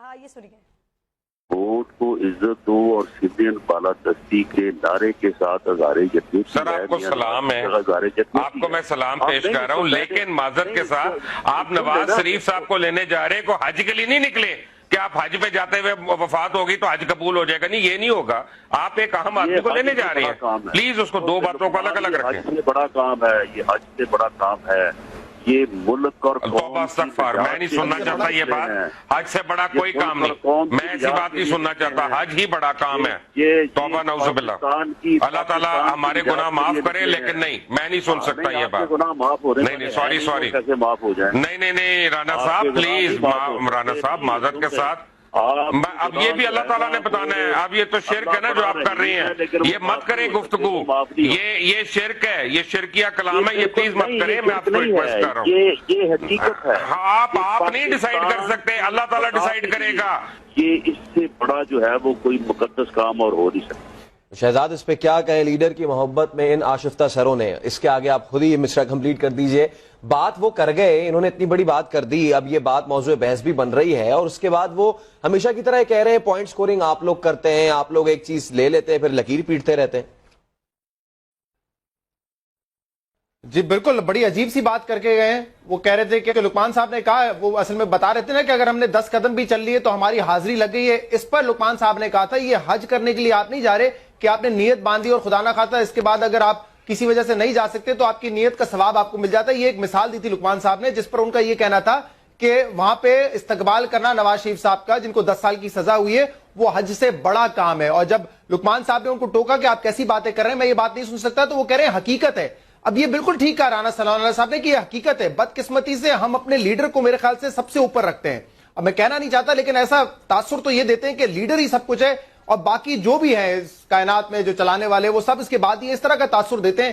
کہا، یہ سنیے۔ ووٹ کو عزت دو اور سندین بالادستی کے نعرے کے ساتھ ہزارے جتنی سر آپ کو سلام ہے، آپ کو میں سلام پیش کر رہا ہوں، لیکن معذرت کے ساتھ آپ نواز شریف صاحب کو لینے جا رہے ہیں، کو حج کے لیے نہیں نکلے کہ آپ حج پہ جاتے ہوئے وفات ہوگی تو حج قبول ہو جائے گا، نہیں یہ نہیں ہوگا، آپ ایک اہم آدمی کو لینے جا رہے ہیں، پلیز اس کو دو باتوں کو الگ الگ رکھیں۔ حج سے بڑا کام ہے، یہ حج سے بڑا کام ہے، یہ ملک اور توبہ استغفار، میں نہیں سننا چاہتا یہ بات، حج سے بڑا کوئی کام نہیں، میں ایسی بات نہیں سننا چاہتا، حج ہی بڑا کام ہے، توبہ نعوذ باللہ، اللہ تعالیٰ ہمارے گناہ معاف کرے، لیکن نہیں میں نہیں سن سکتا یہ بات، نہیں نہیں سوری کیسے معاف ہو جائیں؟ نہیں رانا صاحب پلیز، رانا صاحب معذرت کے ساتھ، اب یہ بھی اللہ تعالیٰ نے بتانا ہے، اب یہ تو شرک ہے نا جو آپ کر رہی ہیں، یہ مت کریں گفتگو، یہ شرک ہے، یہ شرکیہ کلام ہے، یہ پلیز مت کریں، میں آپ کو ریکویسٹ کر رہا ہوں، یہ حقیقت ہے، آپ نہیں ڈیسائیڈ کر سکتے، اللہ تعالیٰ ڈیسائیڈ کرے گا، یہ اس سے بڑا جو ہے وہ کوئی مقدس کام اور ہو نہیں سکتا۔ شہزاد اس پہ کیا کہیں، لیڈر کی محبت میں ان آشفتہ سروں نے، اس کے آگے آپ خود ہی یہ مصرع کمپلیٹ کر دیجئے، بات وہ کر گئے، انہوں نے اتنی بڑی بات کر دی، اب یہ بات موضوع بحث بھی بن رہی ہے، اور اس کے بعد وہ ہمیشہ کی طرح کہہ رہے ہیں پوائنٹ سکورنگ آپ لوگ کرتے ہیں، آپ لوگ ایک چیز لے لیتے ہیں پھر لکیر پیٹتے رہتے ہیں۔ جی بالکل، بڑی عجیب سی بات کر کے گئے ہیں، وہ کہہ رہے تھے کہ لقمان صاحب نے کہا، وہ اصل میں بتا رہے تھے نا کہ اگر ہم نے 10 قدم بھی چل لیے تو ہماری حاضری لگ گئی ہے، اس پر لقمان صاحب نے کہا تھا یہ حج کرنے کے لیے آپ نہیں جا رہے کہ آپ نے نیت باندھی اور خدا نہ خواستہ اس کے بعد اگر آپ کسی وجہ سے نہیں جا سکتے تو آپ کی نیت کا ثواب آپ کو مل جاتا ہے، یہ ایک مثال دی تھی لقمان صاحب نے، جس پر ان کا یہ کہنا تھا کہ وہاں پہ استقبال کرنا نواز شریف صاحب کا جن کو 10 سال کی سزا ہوئی ہے وہ حج سے بڑا کام ہے، اور جب لقمان صاحب نے ان کو ٹوکا کہ آپ کیسی باتیں کر رہے ہیں، میں یہ بات نہیں سن سکتا، تو وہ کہہ رہے ہیں حقیقت ہے۔ اب یہ بالکل ٹھیک کہا رانا سلمان صاحب نے کہ یہ حقیقت ہے، بدقسمتی سے ہم اپنے لیڈر کو میرے خیال سے سب سے اوپر رکھتے ہیں، اب میں کہنا نہیں چاہتا لیکن ایسا تاثر تو یہ دیتے ہیں کہ لیڈر ہی سب کچھ ہے اور باقی جو بھی ہے اس کائنات میں جو چلانے والے وہ سب اس کے بعد ہی اس طرح کا تاثر دیتے ہیں۔